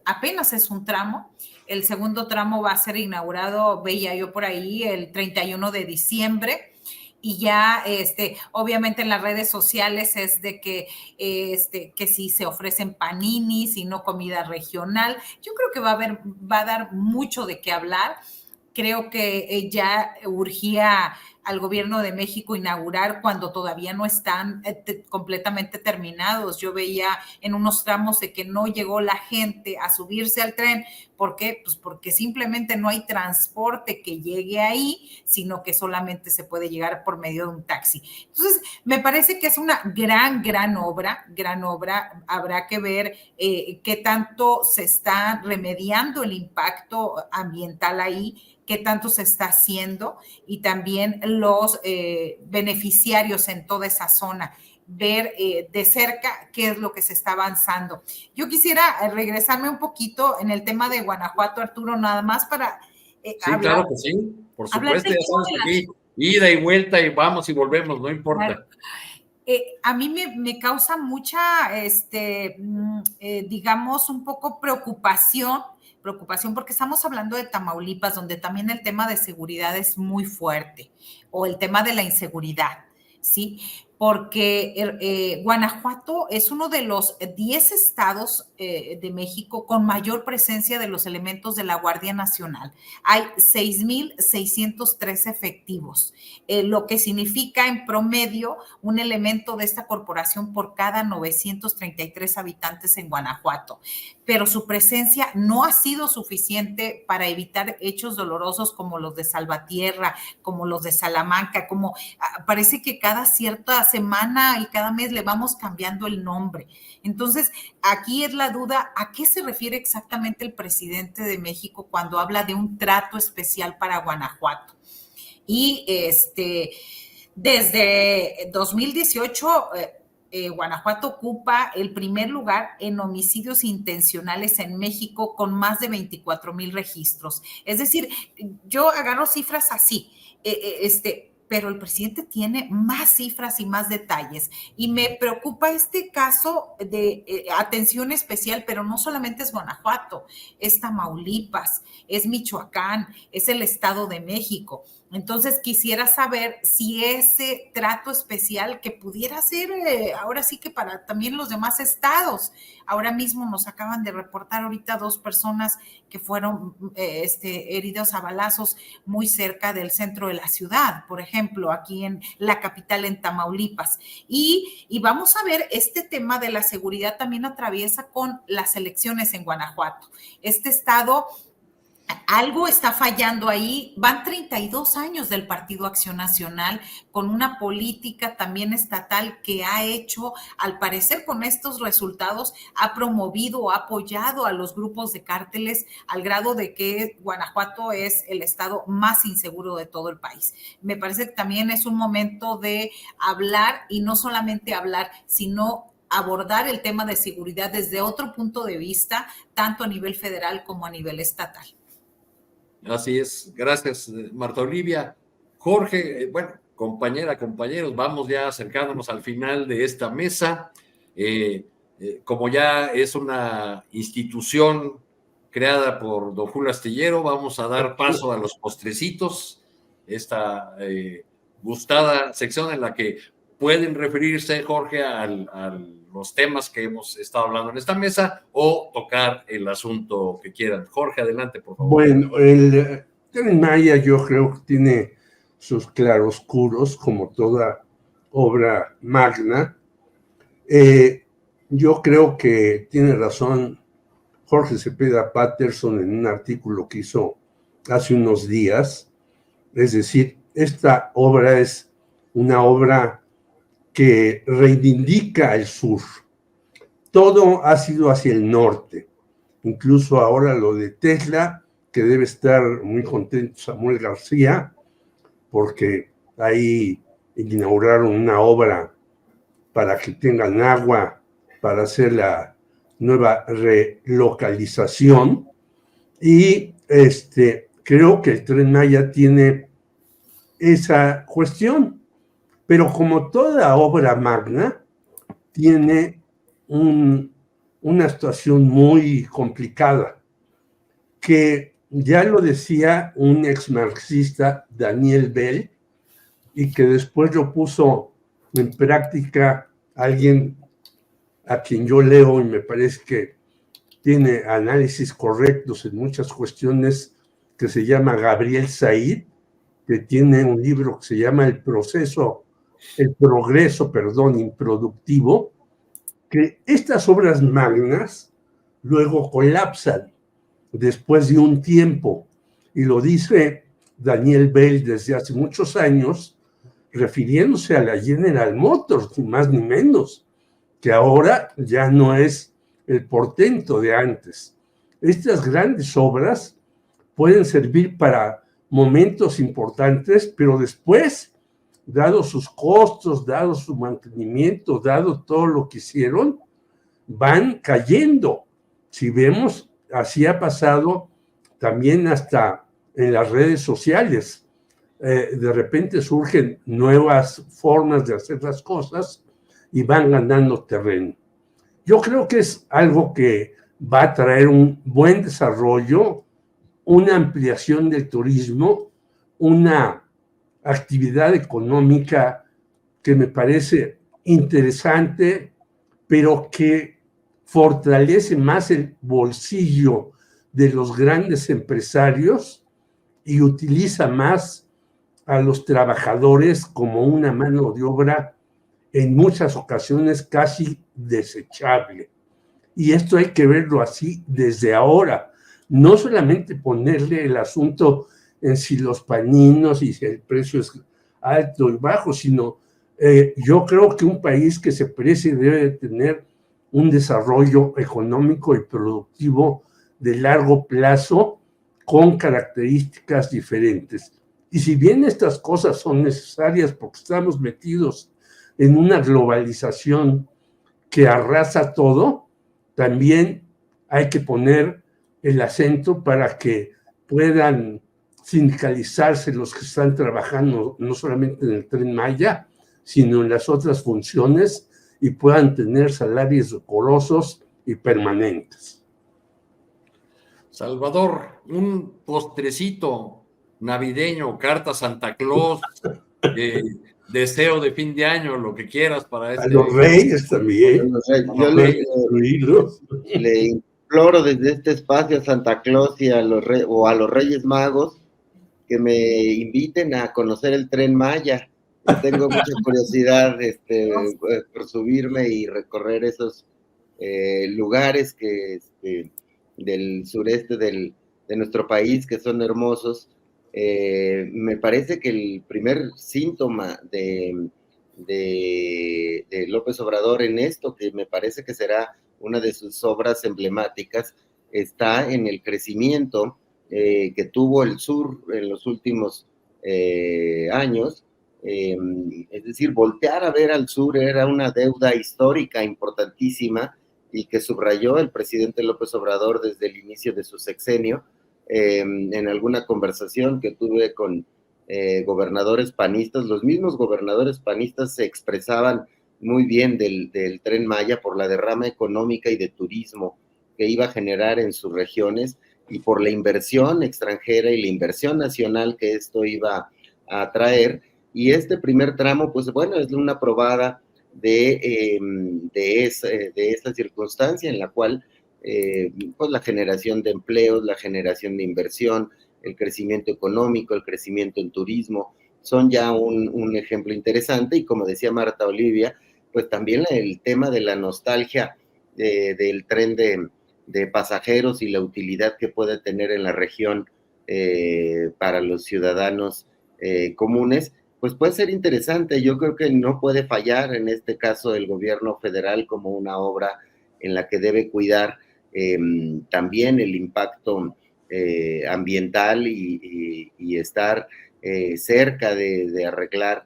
apenas es un tramo. El segundo tramo va a ser inaugurado, veía yo por ahí, el 31 de diciembre. Y ya, obviamente en las redes sociales es de que si se ofrecen paninis y no comida regional. Yo creo que va a dar mucho de qué hablar. Creo que ya urgía al gobierno de México inaugurar cuando todavía no están completamente terminados. Yo veía en unos tramos de que no llegó la gente a subirse al tren ¿Por qué? Pues porque simplemente no hay transporte que llegue ahí, sino que solamente se puede llegar por medio de un taxi. Entonces, me parece que es una gran obra. Habrá que ver qué tanto se está remediando el impacto ambiental ahí, qué tanto se está haciendo y también los beneficiarios en toda esa zona, ver de cerca qué es lo que se está avanzando. Yo quisiera regresarme un poquito en el tema de Guanajuato, Arturo, nada más para sí, claro que sí, por supuesto, ya sabes que aquí ida y vuelta y vamos y volvemos, no importa. Claro. A mí me causa mucha, digamos, un poco preocupación porque estamos hablando de Tamaulipas, donde también el tema de seguridad es muy fuerte, o el tema de la inseguridad, ¿sí? Porque Guanajuato es uno de los 10 estados de México con mayor presencia de los elementos de la Guardia Nacional. Hay 6,603 efectivos, lo que significa en promedio un elemento de esta corporación por cada 933 habitantes en Guanajuato. Pero su presencia no ha sido suficiente para evitar hechos dolorosos como los de Salvatierra, como los de Salamanca, como parece que cada cierta semana y cada mes le vamos cambiando el nombre. Entonces, aquí es la duda, ¿a qué se refiere exactamente el presidente de México cuando habla de un trato especial para Guanajuato? Y desde 2018, Guanajuato ocupa el primer lugar en homicidios intencionales en México con más de 24,000 registros. Es decir, yo agarro cifras así, pero el presidente tiene más cifras y más detalles. Y me preocupa este caso de atención especial, pero no solamente es Guanajuato, es Tamaulipas, es Michoacán, es el Estado de México. Entonces quisiera saber si ese trato especial que pudiera ser ahora sí que para también los demás estados. Ahora mismo nos acaban de reportar ahorita 2 personas que fueron heridos a balazos muy cerca del centro de la ciudad, por ejemplo, aquí en la capital, en Tamaulipas. Y vamos a ver, este tema de la seguridad también atraviesa con las elecciones en Guanajuato. Este estado, algo está fallando ahí. Van 32 años del Partido Acción Nacional con una política también estatal que ha hecho, al parecer con estos resultados, ha promovido, ha apoyado a los grupos de cárteles al grado de que Guanajuato es el estado más inseguro de todo el país. Me parece que también es un momento de hablar y no solamente hablar, sino abordar el tema de seguridad desde otro punto de vista, tanto a nivel federal como a nivel estatal. Así es, gracias Marta Olivia. Jorge, bueno, compañeros, vamos ya acercándonos al final de esta mesa. Como ya es una institución creada por don Julio Astillero, vamos a dar paso a los postrecitos, esta gustada sección en la que pueden referirse, Jorge, a los temas que hemos estado hablando en esta mesa o tocar el asunto que quieran. Jorge, adelante, por favor. Bueno, el Tren Maya yo creo que tiene sus claroscuros, como toda obra magna. Yo creo que tiene razón Jorge Cepeda Patterson en un artículo que hizo hace unos días. Es decir, esta obra es una obra que reivindica el sur. Todo ha sido hacia el norte. Incluso ahora lo de Tesla, que debe estar muy contento Samuel García, porque ahí inauguraron una obra para que tengan agua, para hacer la nueva relocalización. Y creo que el Tren Maya tiene esa cuestión. Pero como toda obra magna, tiene una situación muy complicada, que ya lo decía un ex marxista, Daniel Bell, y que después lo puso en práctica alguien a quien yo leo y me parece que tiene análisis correctos en muchas cuestiones, que se llama Gabriel Said, que tiene un libro que se llama El progreso, improductivo, que estas obras magnas luego colapsan después de un tiempo. Y lo dice Daniel Bell desde hace muchos años, refiriéndose a la General Motors, ni más ni menos, que ahora ya no es el portento de antes. Estas grandes obras pueden servir para momentos importantes, pero después, dado sus costos, dado su mantenimiento, dado todo lo que hicieron, van cayendo. Si vemos, así ha pasado también hasta en las redes sociales. De repente surgen nuevas formas de hacer las cosas y van ganando terreno. Yo creo que es algo que va a traer un buen desarrollo, una ampliación del turismo, una actividad económica que me parece interesante, pero que fortalece más el bolsillo de los grandes empresarios y utiliza más a los trabajadores como una mano de obra en muchas ocasiones casi desechable. Y esto hay que verlo así desde ahora, no solamente ponerle el asunto en si los paninos y si el precio es alto y bajo, sino yo creo que un país que se precie debe tener un desarrollo económico y productivo de largo plazo con características diferentes. Y si bien estas cosas son necesarias porque estamos metidos en una globalización que arrasa todo, también hay que poner el acento para que puedan sindicalizarse los que están trabajando no solamente en el Tren Maya, sino en las otras funciones y puedan tener salarios decorosos y permanentes. Salvador, un postrecito navideño, carta Santa Claus, deseo de fin de año, lo que quieras para A los reyes también. Yo le imploro desde este espacio a Santa Claus y a los Reyes Magos que me inviten a conocer el Tren Maya. Tengo mucha curiosidad por subirme y recorrer esos lugares que del sureste de nuestro país, que son hermosos. Me parece que el primer síntoma de López Obrador en esto, que me parece que será una de sus obras emblemáticas, está en el crecimiento que tuvo el sur en los últimos años. Es decir, voltear a ver al sur era una deuda histórica importantísima y que subrayó el presidente López Obrador desde el inicio de su sexenio. En alguna conversación que tuve con gobernadores panistas, los mismos gobernadores panistas se expresaban muy bien del Tren Maya por la derrama económica y de turismo que iba a generar en sus regiones y por la inversión extranjera y la inversión nacional que esto iba a traer. Y este primer tramo, pues bueno, es una probada de esta circunstancia en la cual pues la generación de empleos, la generación de inversión, el crecimiento económico, el crecimiento en turismo, son ya un ejemplo interesante. Y como decía Marta Olivia, pues también el tema de la nostalgia del tren de pasajeros y la utilidad que puede tener en la región para los ciudadanos comunes, pues puede ser interesante. Yo creo que no puede fallar en este caso el gobierno federal como una obra en la que debe cuidar también el impacto ambiental y estar cerca de arreglar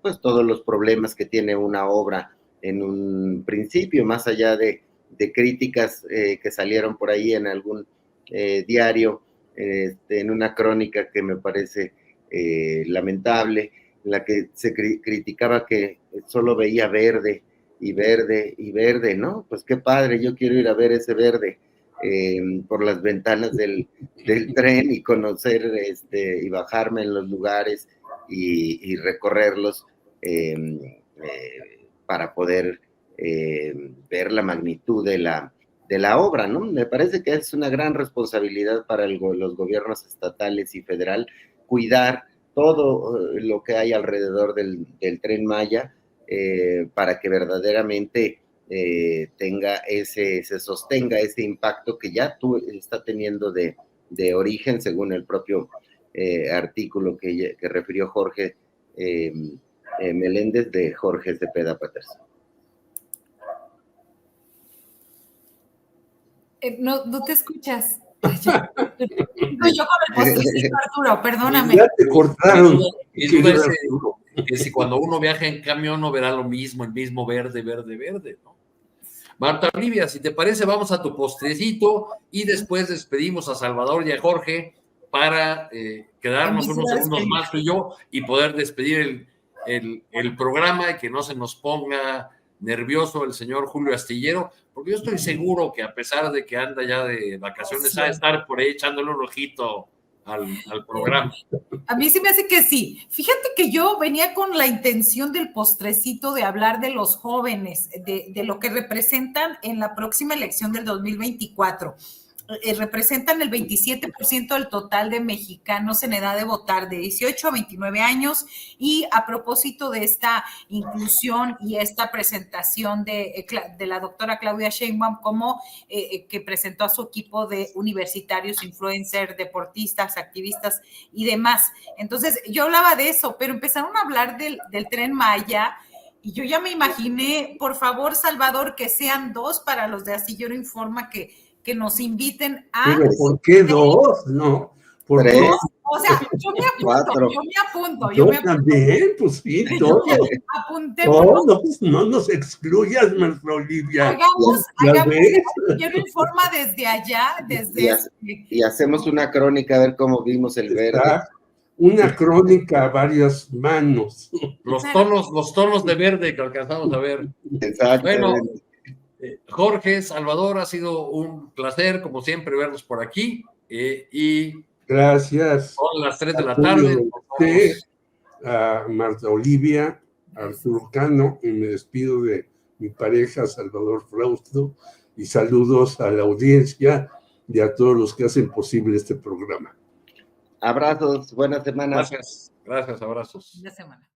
pues todos los problemas que tiene una obra en un principio, más allá de críticas que salieron por ahí en algún diario, en una crónica que me parece lamentable, en la que se criticaba que solo veía verde y verde y verde, ¿no? Pues qué padre, yo quiero ir a ver ese verde por las ventanas del tren y conocer y bajarme en los lugares y recorrerlos para poder ver la magnitud de la obra, ¿no? Me parece que es una gran responsabilidad para los gobiernos estatales y federal cuidar todo lo que hay alrededor del Tren Maya para que verdaderamente se sostenga ese impacto que ya está teniendo de origen, según el propio artículo que refirió Jorge Meléndez de Jorge Cepeda Patterson. No te escuchas. Yo con el postrecito, Arturo, perdóname. Ya te cortaron. Mi duda es que si cuando uno viaja en camión no verá lo mismo, el mismo verde, ¿no? Marta Olivia, si te parece, vamos a tu postrecito y después despedimos a Salvador y a Jorge para quedarnos unos segundos más tú y yo y poder despedir el programa y que no se nos ponga nervioso el señor Julio Astillero, porque yo estoy seguro que a pesar de que anda ya de vacaciones, va a estar por ahí echándole un ojito al programa. A mí sí me hace que sí. Fíjate que yo venía con la intención del postrecito de hablar de los jóvenes, de lo que representan en la próxima elección del 2024. Representan el 27% del total de mexicanos en edad de votar, de 18 a 29 años, y a propósito de esta inclusión y esta presentación de la doctora Claudia Sheinbaum como que presentó a su equipo de universitarios, influencers, deportistas, activistas y demás. Entonces, yo hablaba de eso, pero empezaron a hablar del Tren Maya, y yo ya me imaginé, por favor, Salvador, que sean 2 para los de Astillero Informa, que nos inviten a... ¿Pero por qué 2? No, ¿por 3? qué? O sea, yo me apunto. Yo también, pues sí, todos. Todos, no nos excluyas, Marta Olivia. Hagamos Astillero Informa desde allá, y hacemos una crónica a ver cómo vimos el verde. Una crónica a varias manos. Los tonos de verde que alcanzamos a ver. Exacto. Bueno, Jorge, Salvador, ha sido un placer, como siempre, verlos por aquí. Y gracias. Son las 3 de la tarde. A Marta Olivia, a Arturo Cano, y me despido de mi pareja, Salvador Frausto, y saludos a la audiencia y a todos los que hacen posible este programa. Abrazos, buena semana. Gracias, abrazos. Buena semana.